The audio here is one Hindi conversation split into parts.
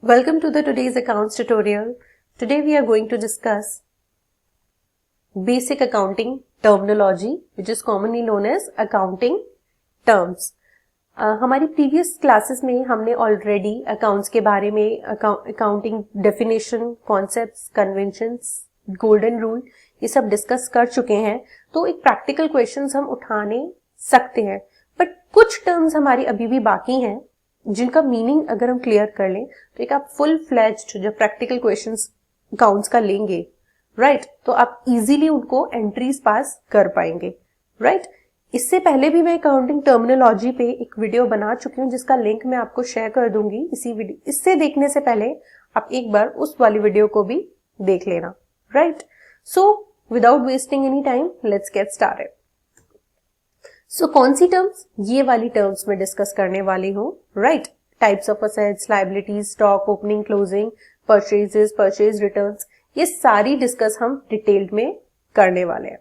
Welcome to the today's accounts tutorial. Today we are going to discuss basic accounting terminology which is commonly known as accounting terms. हमारी प्रीवियस क्लासेस में हमने ऑलरेडी अकाउंट्स के बारे में accounting definition, concepts, conventions, golden rule ये सब डिस्कस कर चुके हैं. तो एक प्रैक्टिकल क्वेश्चंस हम उठाने सकते हैं, बट कुछ टर्म्स हमारी अभी भी बाकी हैं जिनका मीनिंग अगर हम क्लियर कर लें तो एक आप फुल फ्लेज्ड जो प्रैक्टिकल क्वेश्चंस अकाउंट्स का लेंगे, राइट, तो आप इजीली उनको एंट्रीज पास कर पाएंगे, राइट. इससे पहले भी मैं अकाउंटिंग टर्मिनोलॉजी पे एक वीडियो बना चुकी हूँ जिसका लिंक मैं आपको शेयर कर दूंगी इसी वीडियो. इससे देखने से पहले आप एक बार उस वाली वीडियो को भी देख लेना, right. So without wasting any time let's get started. So कौन सी टर्म्स? ये वाली टर्म्स में डिस्कस करने वाली हूँ, right. Types of assets, liabilities, stock, opening, closing, purchases, purchase returns, ये सारी डिस्कस हम डिटेल्ड में करने वाले हैं.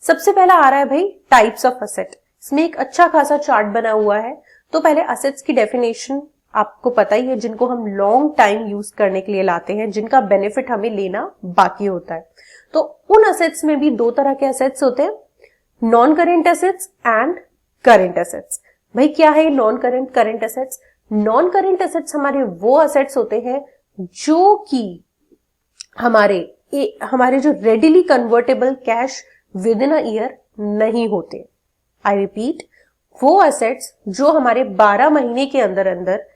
सबसे पहला आ रहा है भाई टाइप्स ऑफ असेट. इसमें एक अच्छा खासा चार्ट बना हुआ है. तो पहले असेट्स की डेफिनेशन आपको पता ही है, जिनको हम लॉन्ग टाइम यूज करने के लिए लाते हैं, जिनका बेनिफिट हमें लेना बाकी होता है. तो उन असेट्स में भी दो तरह के असेट्स होते हैं, non current assets and current assets. भाई क्या है non current, current assets? Non current assets हमारे वो एसेट्स होते हैं जो कि हमारे जो readily convertible cash with in a year नहीं होते. आई रिपीट, वो एसेट्स जो हमारे 12 महीने के अंदर अंदर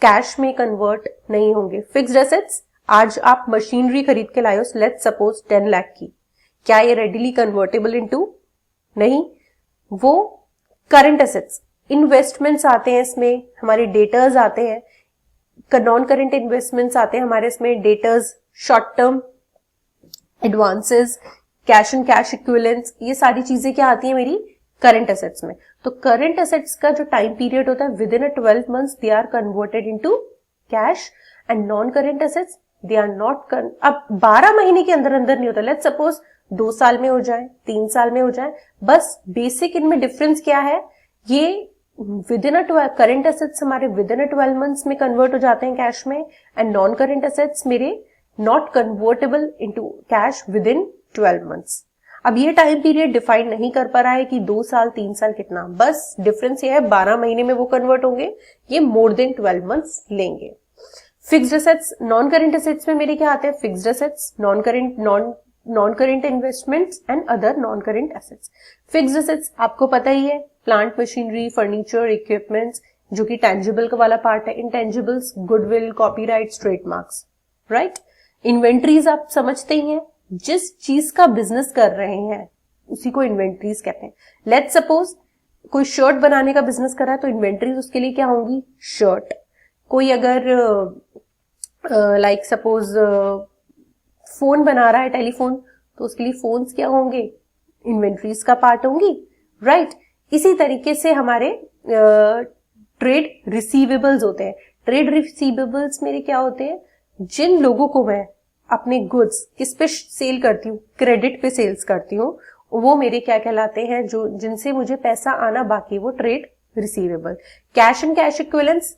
कैश में कन्वर्ट नहीं होंगे. फिक्स्ड एसेट्स, आज आप मशीनरी खरीद के लाए हो, लेट्स सपोज 10 लाख की, क्या ये रेडिली कन्वर्टेबल इनटू? नहीं. वो करंट एसेट्स, इन्वेस्टमेंट्स आते हैं इसमें, हमारे डेटर्स आते हैं, नॉन करंट इन्वेस्टमेंट्स आते हैं हमारे इसमें, debtors, short term advances, cash and cash equivalents, ये सारी चीजें क्या आती है मेरी करंट एसेट्स में. तो करंट एसेट्स का जो टाइम पीरियड होता है within a 12 months they are converted into cash, and non current assets they are not. अब 12 महीने के अंदर अंदर नहीं होता. लेट्स सपोज 2 साल में हो जाए, 3 साल में हो जाए, बस बेसिक इनमें डिफरेंस क्या है, ये with in a current assets हमारे विद इन अ 12 मंथ्स में कन्वर्ट हो जाते हैं कैश में, एंड नॉन करंट एसेट्स मेरे not convertible into cash with in 12 months. अब ये टाइम पीरियड डिफाइन नहीं कर पा रहा है कि 2 साल 3 साल कितना, बस डिफरेंस ये है 12 महीने में वो कन्वर्ट होंगे, ये मोर देन 12 मंथ्स लेंगे. Fixed assets, non current assets में मेरे क्या आते हैं, fixed assets, non current investments and other non current assets. Fixed assets आपको पता ही है, प्लांट मशीनरी, फर्नीचर, इक्विपमेंट्स, जो कि टेंजिबल का वाला पार्ट है. Intangibles, goodwill, copyrights, trademarks, right. Inventories आप समझते ही हैं, जिस चीज का बिजनेस कर रहे हैं उसी को इन्वेंट्रीज कहते हैं. लेट्स सपोज कोई शर्ट बनाने का बिजनेस कर रहा है तो इन्वेंट्रीज उसके लिए क्या होंगी, शर्ट. कोई अगर लाइक सपोज फोन बना रहा है, टेलीफोन, तो उसके लिए फोन्स क्या होंगे, इन्वेंट्रीज का पार्ट होंगी, राइट. इसी तरीके से हमारे ट्रेड रिसीवेबल्स होते हैं. ट्रेड रिसीवेबल्स मेरे क्या होते हैं, जिन लोगों को मैं अपने गुड्स किस पे सेल करती हूँ, क्रेडिट पे सेल्स करती हूँ, वो मेरे क्या कहलाते हैं, जो जिनसे मुझे पैसा आना बाकी, वो trade receivable. Cash and cash equivalents,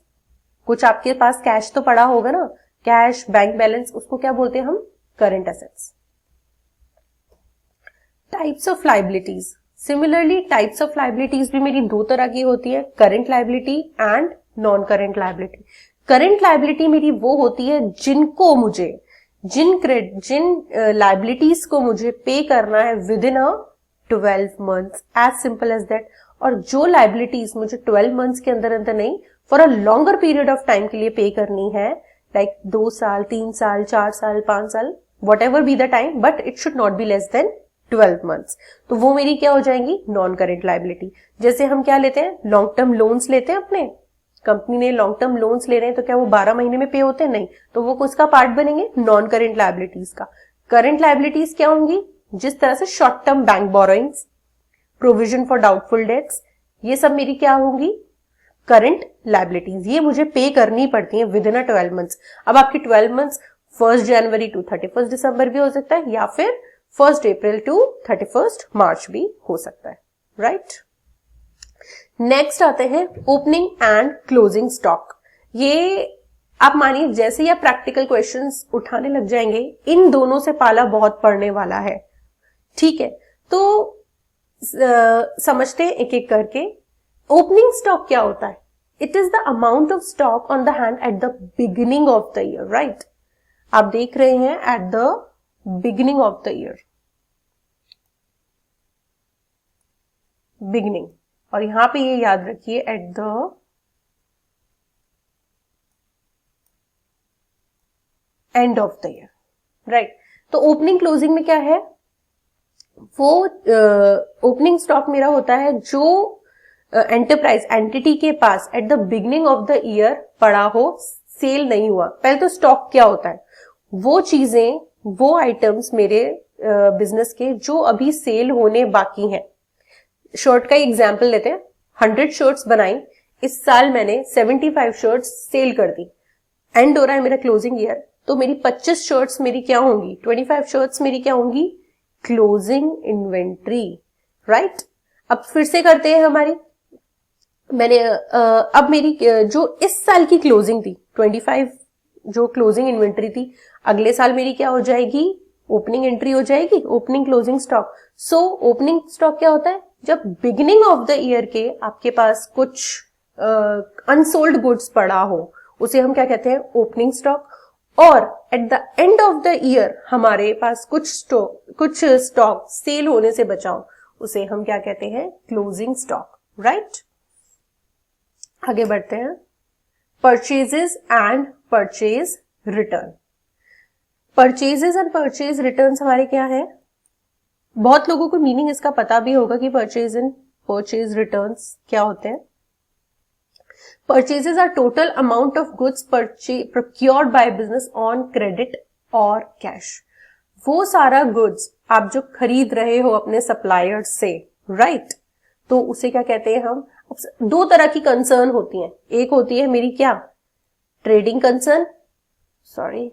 कुछ आपके पास कैश तो पड़ा होगा ना, कैश, बैंक बैलेंस, उसको क्या बोलते हैं हम, current assets. Types of liabilities, similarly types of liabilities भी मेरी दो तरह की होती है, current liability and non current liability. Current liability मेरी वो होती है जिनको मुझे जिन लायबिलिटीज को मुझे पे करना है within a 12 months, as simple as that. और जो लायबिलिटीज मुझे 12 मंथ्स के अंदर अंदर नहीं, for a longer period of time के लिए पे करनी है, लाइक 2 साल, 3 साल, 4 साल, 5 साल, what ever be the time, but it should not be less than 12 months, तो वो मेरी क्या हो जाएंगी, नॉन करेंट लायबिलिटी. जैसे हम क्या लेते हैं, लॉन्ग टर्म लोन्स लेते हैं, अपने कंपनी ने लॉन्ग टर्म लोन्स ले रहे हैं, तो क्या वो 12 महीने में पे होते हैं, नहीं, तो वो किसका पार्ट बनेंगे, नॉन करेंट लायबिलिटीज का. करंट लायबिलिटीज क्या होंगी, जिस तरह से short term bank borrowings, provision for doubtful debts, ये सब मेरी क्या होंगी, करंट लायबिलिटीज. ये मुझे पे करनी पड़ती है विद इन अ 12 मंथ्स. अब आपकी 12 मंथ्स 1 जनवरी टू 31 दिसंबर भी हो सकता है, या फिर 1 अप्रैल टू 31 मार्च भी हो सकता है, राइट. नेक्स्ट आते हैं ओपनिंग एंड क्लोजिंग स्टॉक. ये आप मानिए जैसे ही आप प्रैक्टिकल क्वेश्चंस उठाने लग जाएंगे, इन दोनों से पाला बहुत पड़ने वाला है। ठीक है, तो समझते हैं एक एक करके। ओपनिंग स्टॉक क्या होता है? It is the amount of stock on the hand eight the beginning of the year, right? आप देख रहे हैं eight the beginning of the year, beginning, और यहां पे ये याद रखिए eight the end of the year, right? तो ओपनिंग क्लोजिंग में क्या है? वो ओपनिंग स्टॉक मेरा होता है जो एंटरप्राइज एंटिटी के पास at the beginning of the year पड़ा हो, सेल नहीं हुआ। पहले तो स्टॉक क्या होता है? वो चीजें, वो आइटम्स मेरे बिजनेस के जो अभी सेल होने बाकी हैं। शर्ट का एग्जाम्पल लेते हैं। 100 शर्ट्स बनाई, इस साल मैंने 75 शर्ट्स सेल कर दी। एंड हो रहा है मेरा क्लोजिंग ईयर, तो मेरी 25 शर्ट्स मेरी क्या होंगी? 25 शर्ट्स मेरी क्या होंगी? Closing inventory, right? अब फिर से करते हैं हमारी, मैंने अब मेरी जो इस साल की क्लोजिंग थी 25 जो क्लोजिंग इन्वेंट्री थी, अगले साल मेरी क्या हो जाएगी? ओपनिंग एंट्री हो जाएगी, opening closing stock. So opening stock क्या होता है? जब बिगिनिंग ऑफ द ईयर के आपके पास कुछ अनसोल्ड गुड्स पड़ा हो, उसे हम क्या कहते हैं? Opening stock. और at the end of the year हमारे पास कुछ स्टॉक सेल होने से बचा हो, उसे हम क्या कहते हैं? Closing stock, right? आगे बढ़ते हैं। Purchases and purchase return. Purchases and purchase return हमारे क्या है? बहुत लोगों को मीनिंग इसका पता भी होगा कि परचेज एंड परचेज रिटर्न्स क्या होते हैं। Purchases are total amount of goods procured by business on credit और cash। वो सारा गुड्स आप जो खरीद रहे हो अपने सप्लायर से, राइट? तो उसे क्या कहते हैं हम? दो तरह की कंसर्न होती हैं। एक होती है मेरी क्या? ट्रेडिंग कंसर्न, सॉरी,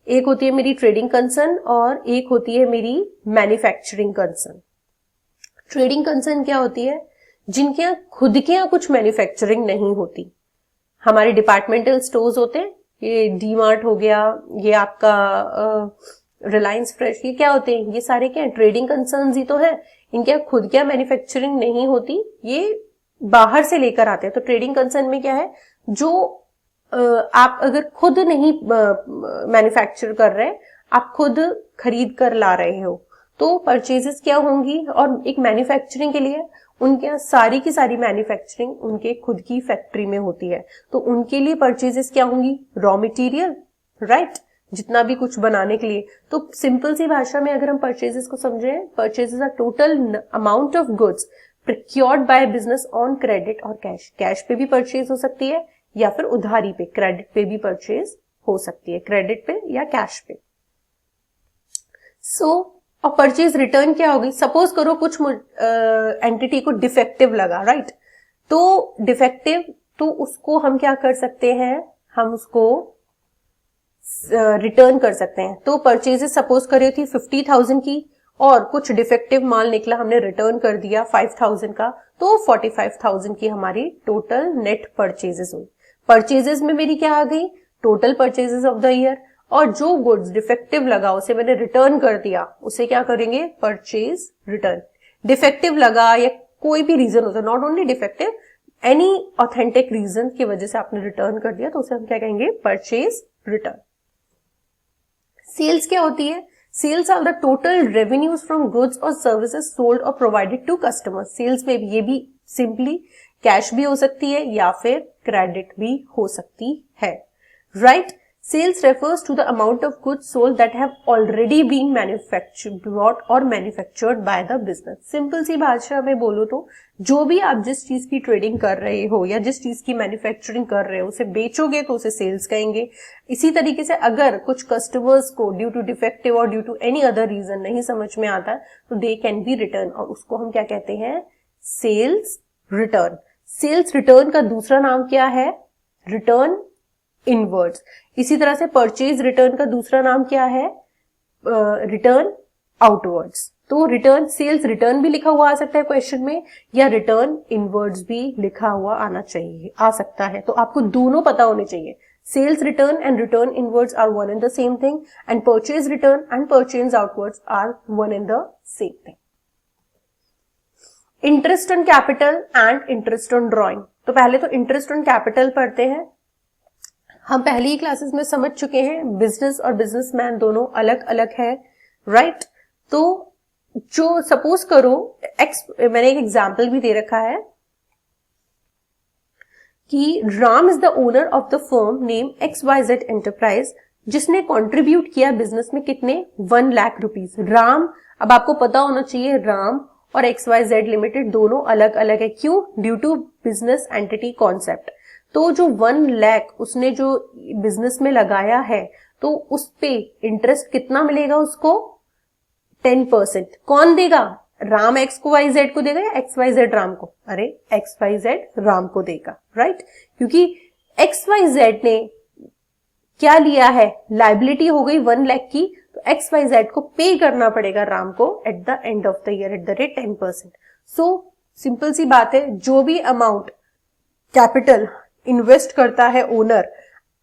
एक होती है मेरी ट्रेडिंग कंसर्न और एक होती है मेरी मैन्युफैक्चरिंग कंसर्न। ट्रेडिंग कंसर्न क्या होती है? जिनके यहाँ खुद के यहाँ कुछ मैन्युफैक्चरिंग नहीं होती। हमारे डिपार्टमेंटल स्टोर्स होते हैं, ये डी मार्ट हो गया, ये आपका रिलायंस फ्रेश, ये क्या होते हैं? ये सारे क्या है? ट्रेडिंग कंसर्न्स ही तो है। इनके यहाँ खुद क्या मैन्युफैक्चरिंग नहीं होती, ये बाहर से लेकर आते हैं। तो ट्रेडिंग कंसर्न में क्या है? जो आप अगर खुद नहीं मैन्युफैक्चर कर रहे, आप खुद खरीद कर ला रहे हो, तो परचेजेस क्या होंगी? और एक मैन्युफैक्चरिंग के लिए उनके यहाँ सारी की सारी मैन्युफैक्चरिंग उनके खुद की फैक्ट्री में होती है, तो उनके लिए परचेजेस क्या होंगी? Raw material, right? जितना भी कुछ बनाने के लिए। तो सिंपल सी भाषा में अगर हम परचेजेस को समझें, purchases are total amount of goods procured by business on credit और कैश। कैश पे भी परचेज हो सकती है या फिर उधारी पे, क्रेडिट पे भी परचेज हो सकती है, क्रेडिट पे या कैश पे। सो और परचेज रिटर्न क्या होगी? सपोज करो कुछ एंटिटी को डिफेक्टिव लगा, राइट? तो डिफेक्टिव, तो उसको हम क्या कर सकते हैं? हम उसको रिटर्न कर सकते हैं। तो परचेजेस सपोज करी थी 50,000 की और कुछ डिफेक्टिव माल निकला, हमने रिटर्न कर दिया 5,000 का, तो 45,000 की हमारी टोटल नेट परचेजेस हुई। परचेजेस में मेरी क्या आ गई? Total purchases of the year. और जो गुड्स डिफेक्टिव लगा उसे मैंने रिटर्न कर दिया, उसे क्या करेंगे? Purchase return. डिफेक्टिव लगा या कोई भी रीजन होता है, not only defective, any authentic reason की वजह से आपने रिटर्न कर दिया, तो उसे हम क्या कहेंगे? Purchase return. सेल्स क्या होती है? Sales are the total revenues from goods और सर्विसेज सोल्ड और प्रोवाइडेड टू कस्टमर्स। सेल्स में ये भी सिंपली कैश भी हो सकती है या फिर क्रेडिट भी हो सकती है, right? Sales refers to the amount of goods sold that have already been manufactured, brought or manufactured by the business। Simple सी भाषा में बोलो तो जो भी आप जिस चीज की ट्रेडिंग कर रहे हो या जिस चीज की मैन्युफैक्चरिंग कर रहे हो, उसे बेचोगे तो उसे सेल्स कहेंगे। इसी तरीके से अगर कुछ कस्टमर्स को ड्यू टू डिफेक्टिव और due to any other reason नहीं समझ में आता तो दे कैन बी रिटर्न, और उसको हम क्या कहते हैं? Sales return. सेल्स रिटर्न का दूसरा नाम क्या है? Return inwards. इसी तरह से परचेज रिटर्न का दूसरा नाम क्या है? Return outwards. तो रिटर्न सेल्स रिटर्न भी लिखा हुआ आ सकता है क्वेश्चन में, या रिटर्न इनवर्ड्स भी लिखा हुआ आना चाहिए, आ सकता है। तो आपको दोनों पता होने चाहिए। Sales return and return inwards are one and the same thing, and purchase return and purchase outwards are one and the same thing. Interest on capital and interest on drawing. तो पहले तो इंटरेस्ट ऑन कैपिटल पढ़ते हैं। हम पहली ही क्लासेस में समझ चुके हैं बिजनेस और बिजनेसमैन दोनों अलग अलग है, राइट? तो जो सपोज करो मैंने एक एग्जाम्पल भी दे रखा है कि Ram is the owner of the firm name XYZ enterprise, जिसने कंट्रीब्यूट किया बिजनेस में कितने 1 लाख रुपीज। राम, अब आपको पता होना चाहिए राम और XYZ लिमिटेड दोनों अलग अलग है। क्यों? Due to business entity concept. तो जो 1 लाख उसने जो बिजनेस में लगाया है, तो उस पे इंटरेस्ट कितना मिलेगा उसको? 10%। कौन देगा? राम XYZ को देगा या XYZ राम को? अरे XYZ राम को देगा, राइट? क्योंकि XYZ ने क्या लिया है? लायबिलिटी हो गई 1 लाख की, तो XYZ को पे करना पड़ेगा राम को at the end of the year at the rate 10%। So simple सी बात है, जो भी अमाउंट कैपिटल इन्वेस्ट करता है ओनर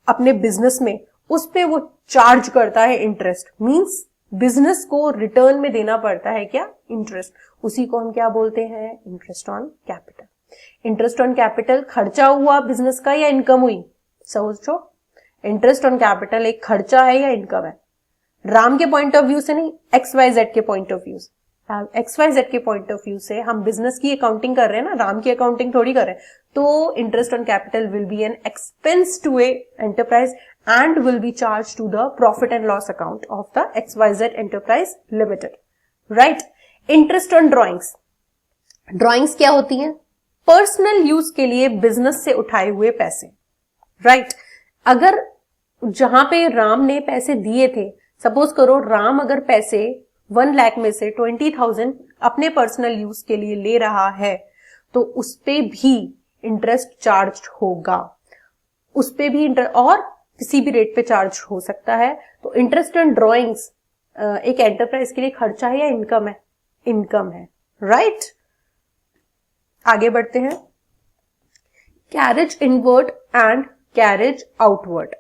अपने बिजनेस में, उस पे वो चार्ज करता है इंटरेस्ट। मींस बिजनेस को रिटर्न में देना पड़ता है क्या? इंटरेस्ट। उसी को हम क्या बोलते हैं? Interest on capital. Interest on capital खर्चा हुआ बिजनेस का या इनकम हुई? सोचो, इंटरेस्ट ऑन कैपिटल एक खर्चा है या इनकम है? राम के पॉइंट ऑफ व्यू से नहीं, XYZ के पॉइंट ऑफ व्यू से। XYZ के पॉइंट ऑफ व्यू से हम बिजनेस की अकाउंटिंग कर रहे हैं ना, राम की अकाउंटिंग थोड़ी कर रहे हैं। तो interest on capital will be an expense to a enterprise and will be charged to the profit and loss account of the XYZ Enterprise Limited, right? Interest on drawings. Drawings क्या होती हैं? पर्सनल यूज के लिए बिजनेस से उठाए हुए पैसे, राइट? अगर जहां पे राम ने पैसे दिए थे, सपोज करो राम अगर पैसे 1 लाख में से 20,000 अपने पर्सनल यूज के लिए ले रहा है, तो उस पे भी इंटरेस्ट चार्ज होगा। उस पे भी और किसी भी रेट पे चार्ज हो सकता है। तो इंटरेस्ट ऑन ड्रॉइंग्स एक एंटरप्राइज के लिए खर्चा है या इनकम है? इनकम है, राइट? आगे बढ़ते हैं। Carriage inward and carriage outward.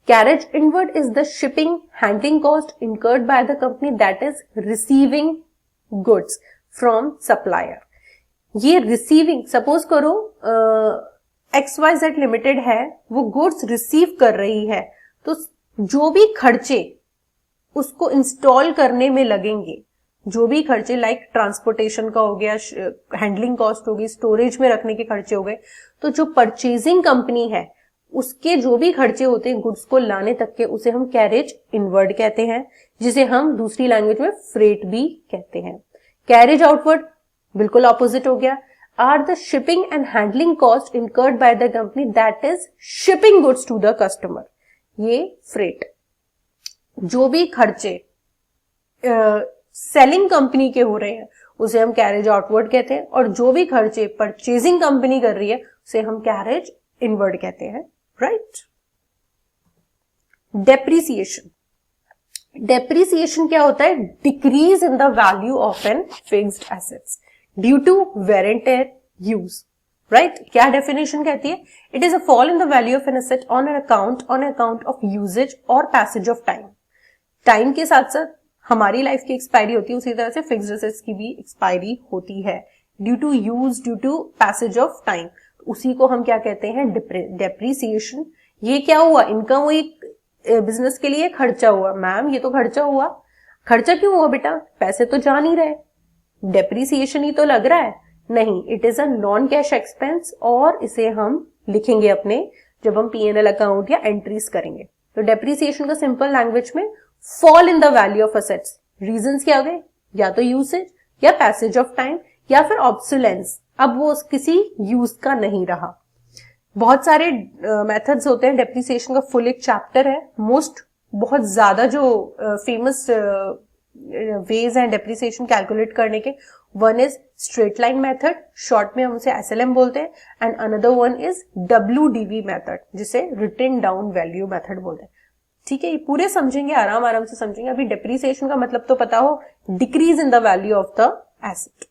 Carriage inward is the shipping handling cost incurred by the company that is receiving goods from supplier. ये रिसीविंग, सपोज करो XYZ लिमिटेड है, वो गुड्स रिसीव कर रही है, तो जो भी खर्चे उसको इंस्टॉल करने में लगेंगे, जो भी खर्चे लाइक ट्रांसपोर्टेशन का हो गया, हैंडलिंग कॉस्ट होगी, स्टोरेज में रखने के खर्चे हो गए, तो जो परचेजिंग कंपनी है उसके जो भी खर्चे होते हैं गुड्स को लाने तक के, उसे हम कैरेज इनवर्ड कहते हैं, जिसे हम दूसरी लैंग्वेज में फ्रेट भी कहते हैं। कैरेज आउटवर्ड बिल्कुल ऑपोजिट हो गया। Are the shipping and handling cost incurred by the company that is shipping goods to the customer. ये freight। जो भी खर्चे सेलिंग कंपनी के हो रहे हैं उसे हम कैरेज आउटवर्ड कहते हैं, और जो भी खर्चे परचेजिंग कंपनी कर रही है उसे हम कैरेज इनवर्ड कहते हैं, राइट? डेप्रिसिएशन। डेप्रिसिएशन क्या होता है? Decrease in the value of an fixed assets due to wear and tear use, right? क्या डेफिनेशन कहती है? It is a fall in the value of an asset on account of usage or passage of time. Time के साथ साथ हमारी लाइफ की एक्सपायरी होती है, उसी तरह से फिक्स्ड एसेट्स की भी एक्सपायरी होती है due to use, due to passage of time. उसी को हम क्या कहते हैं? डेप्रिसिएशन। ये क्या हुआ? इनकम हुई बिजनेस के लिए, खर्चा हुआ। मैम ये तो खर्चा हुआ। खर्चा क्यों हुआ बेटा? पैसे तो जा नहीं रहे, डेप्रिसिएशन ही तो लग रहा है। नहीं, it is a non cash expense, और इसे हम लिखेंगे अपने जब हम P&L अकाउंट या एंट्रीज करेंगे। तो डेप्रिसिएशन का सिंपल लैंग्वेज में fall in the value of assets. Reasons क्या हो गए? या तो यूसेज या पैसेज ऑफ टाइम या फिर ऑब्सोलेंस, अब वो किसी यूज का नहीं रहा। बहुत सारे मेथड्स होते हैं डेप्रिसिएशन का, फुल एक चैप्टर है। बहुत ज्यादा जो फेमस वेज हैं डेप्रिसिएशन कैलकुलेट करने के, one is straight line method, short में हम उसे SLM बोलते हैं, and another one is WDV method, जिसे रिटन डाउन वैल्यू मेथड बोलते हैं। ठीक है, ये पूरे समझेंगे, आराम आराम से समझेंगे। अभी डेप्रिसिएशन का मतलब तो पता हो, decrease in the value of the asset.